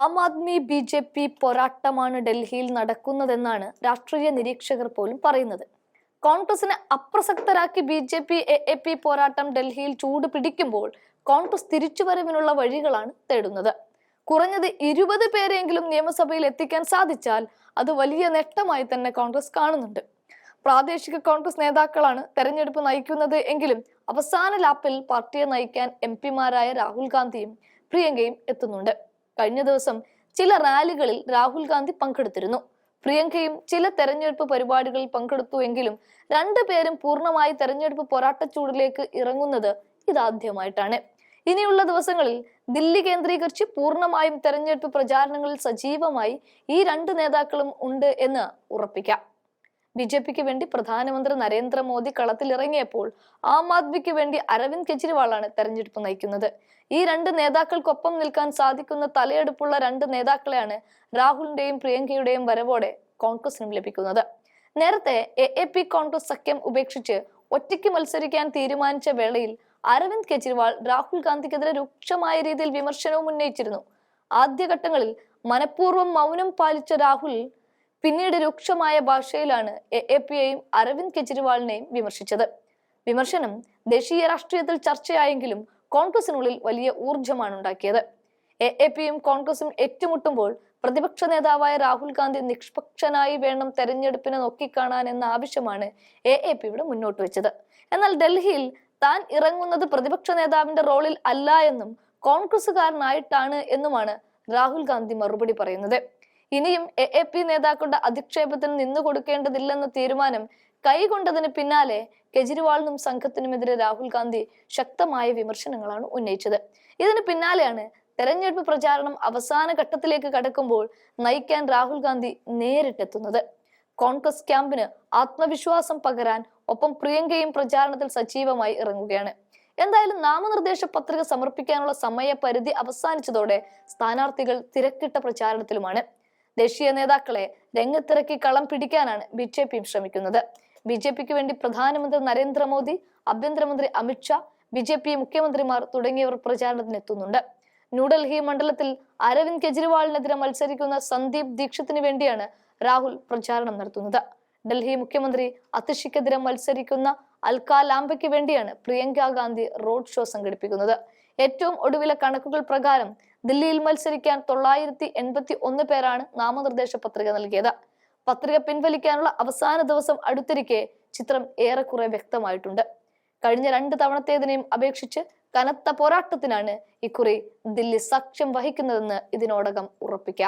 Aam Aadmi BJP പോരാട്ടമാണ് ഡൽഹിയിൽ നടക്കുന്നതെന്നാണ് രാഷ്ട്രീയ നിരീക്ഷകർ പോലും പറയുന്നത്. കോൺഗ്രസിനെ അപ്രസക്തരാക്കി ബി.ജെ.പി എ.എ.പി പോരാട്ടം ഡൽഹിയിൽ ചൂട് പിടിക്കുമ്പോൾ കോൺഗ്രസ് തിരിച്ചുവരവിനുള്ള വഴികളാണ് തേടുന്നത്. കുറഞ്ഞത് 20 പേരെങ്കിലും നിയമസഭയിൽ എത്തിക്കാൻ സാധിച്ചാൽ അത് വലിയ നേട്ടമായി തന്നെ കോൺഗ്രസ് കാണുന്നുണ്ട്. പ്രാദേശിക കോൺഗ്രസ് നേതാക്കളാണ് തെരഞ്ഞെടുപ്പ് നയിക്കുന്നത് എങ്കിലും അവസാന ലാപ്പിൽ പാർട്ടിയെ നയിക്കാൻ എം.പിമാരായ രാഹുൽ ഗാന്ധിയും പ്രിയങ്കയും എത്തുന്നുണ്ട്. കഴിഞ്ഞ ദിവസം ചില റാലികളിൽ രാഹുൽ ഗാന്ധി പങ്കെടുത്തിരുന്നു. പ്രിയങ്കയും ചില തെരഞ്ഞെടുപ്പ് പരിപാടികളിൽ പങ്കെടുത്തുവെങ്കിലും രണ്ടുപേരും പൂർണ്ണമായി തെരഞ്ഞെടുപ്പ് പോരാട്ടച്ചൂടിലേക്ക് ഇറങ്ങുന്നത് ഇതാദ്യമായിട്ടാണ്. ഇനിയുള്ള ദിവസങ്ങളിൽ ദില്ലി കേന്ദ്രീകരിച്ച് പൂർണ്ണമായും തെരഞ്ഞെടുപ്പ് പ്രചാരണങ്ങളിൽ സജീവമായി ഈ രണ്ട് നേതാക്കളും ഉണ്ട് എന്ന് ഉറപ്പിക്കാം. ബി.ജെ.പിക്ക് വേണ്ടി പ്രധാനമന്ത്രി നരേന്ദ്രമോദി കളത്തിലിറങ്ങിയപ്പോൾ ആം ആദ്മിക്ക് വേണ്ടി അരവിന്ദ് കെജ്രിവാളാണ് തെരഞ്ഞെടുപ്പ് നയിക്കുന്നത്. ഈ രണ്ട് നേതാക്കൾക്കൊപ്പം നിൽക്കാൻ സാധിക്കുന്ന തലയെടുപ്പുള്ള രണ്ട് നേതാക്കളെയാണ് രാഹുലിന്റെയും പ്രിയങ്കയുടെയും വരവോടെ കോൺഗ്രസിനും ലഭിക്കുന്നത്. നേരത്തെ എ.എ.പി കോൺഗ്രസ് സഖ്യം ഉപേക്ഷിച്ച് ഒറ്റയ്ക്ക് മത്സരിക്കാൻ തീരുമാനിച്ച വേളയിൽ അരവിന്ദ് കെജ്രിവാൾ രാഹുൽ ഗാന്ധിക്കെതിരെ രൂക്ഷമായ രീതിയിൽ വിമർശനവും ഉന്നയിച്ചിരുന്നു. ആദ്യഘട്ടങ്ങളിൽ മനഃപൂർവ്വം മൗനം പാലിച്ച രാഹുൽ പിന്നീട് രൂക്ഷമായ ഭാഷയിലാണ് എ.എ.പിയെയും അരവിന്ദ് കെജ്രിവാളിനെയും വിമർശിച്ചത്. വിമർശനം ദേശീയ രാഷ്ട്രീയത്തിൽ ചർച്ചയായെങ്കിലും കോൺഗ്രസിനുള്ളിൽ വലിയ ഊർജമാണ് ഉണ്ടാക്കിയത്. എ.എ.പിയും കോൺഗ്രസും ഏറ്റുമുട്ടുമ്പോൾ പ്രതിപക്ഷ നേതാവായ രാഹുൽ ഗാന്ധി നിഷ്പക്ഷനായി വേണം തെരഞ്ഞെടുപ്പിനെ നോക്കിക്കാണാൻ എന്ന ആവശ്യമാണ് എ.എ.പിയുടെ മുന്നോട്ട് വെച്ചത്. എന്നാൽ ഡൽഹിയിൽ താൻ ഇറങ്ങുന്നത് പ്രതിപക്ഷ നേതാവിന്റെ റോളിൽ അല്ല എന്നും കോൺഗ്രസുകാരനായിട്ടാണ് എന്നുമാണ് രാഹുൽ ഗാന്ധി മറുപടി പറയുന്നത്. ഇനിയും എ.എ.പി നേതാക്കളുടെ അധിക്ഷേപത്തിന് നിന്നു കൊടുക്കേണ്ടതില്ലെന്ന തീരുമാനം കൈകൊണ്ടതിന് പിന്നാലെ കെജ്രിവാളിനും സംഘത്തിനുമെതിരെ രാഹുൽ ഗാന്ധി ശക്തമായ വിമർശനങ്ങളാണ് ഉന്നയിച്ചത്. ഇതിന് പിന്നാലെയാണ് തെരഞ്ഞെടുപ്പ് പ്രചാരണം അവസാന ഘട്ടത്തിലേക്ക് കടക്കുമ്പോൾ നയിക്കാൻ രാഹുൽ ഗാന്ധി നേരിട്ടെത്തുന്നത്. കോൺഗ്രസ് ക്യാമ്പിന് ആത്മവിശ്വാസം പകരാൻ ഒപ്പം പ്രിയങ്കയും പ്രചാരണത്തിൽ സജീവമായി ഇറങ്ങുകയാണ്. എന്തായാലും നാമനിർദ്ദേശ പത്രിക സമർപ്പിക്കാനുള്ള സമയപരിധി അവസാനിച്ചതോടെ സ്ഥാനാർത്ഥികൾ തിരക്കിട്ട പ്രചാരണത്തിലുമാണ്. ദേശീയ നേതാക്കളെ രംഗത്തിറക്കി കളം പിടിക്കാനാണ് ബി.ജെ.പിയും ശ്രമിക്കുന്നത്. ബി.ജെ.പിക്ക് വേണ്ടി പ്രധാനമന്ത്രി നരേന്ദ്രമോദി, ആഭ്യന്തരമന്ത്രി അമിത്ഷാ, ബി.ജെ.പി മുഖ്യമന്ത്രിമാർ തുടങ്ങിയവർ പ്രചാരണത്തിനെത്തുന്നുണ്ട്. ന്യൂഡൽഹി മണ്ഡലത്തിൽ അരവിന്ദ് കെജ്രിവാളിനെതിരെ മത്സരിക്കുന്ന സന്ദീപ് ദീക്ഷിതിന് വേണ്ടിയാണ് രാഹുൽ പ്രചാരണം നടത്തുന്നത്. ഡൽഹി മുഖ്യമന്ത്രി അതിഷിക്കെതിരെ മത്സരിക്കുന്ന അൽക ലാംബയ്ക്ക് വേണ്ടിയാണ് പ്രിയങ്ക ഗാന്ധി റോഡ് ഷോ സംഘടിപ്പിക്കുന്നത്. ഏറ്റവും ഒടുവിലെ കണക്കുകൾ പ്രകാരം ദില്ലിയിൽ മത്സരിക്കാൻ 981 പേരാണ് നാമനിർദ്ദേശ പത്രിക നൽകിയത്. പത്രിക പിൻവലിക്കാനുള്ള അവസാന ദിവസം അടുത്തിരിക്കെ ചിത്രം ഏറെക്കുറെ വ്യക്തമായിട്ടുണ്ട്. കഴിഞ്ഞ 2 തവണത്തേതിനെയും അപേക്ഷിച്ച് കനത്ത പോരാട്ടത്തിനാണ് ഇക്കുറി ദില്ലി സാക്ഷ്യം വഹിക്കുന്നതെന്ന് ഇതിനോടകം ഉറപ്പിക്കാം.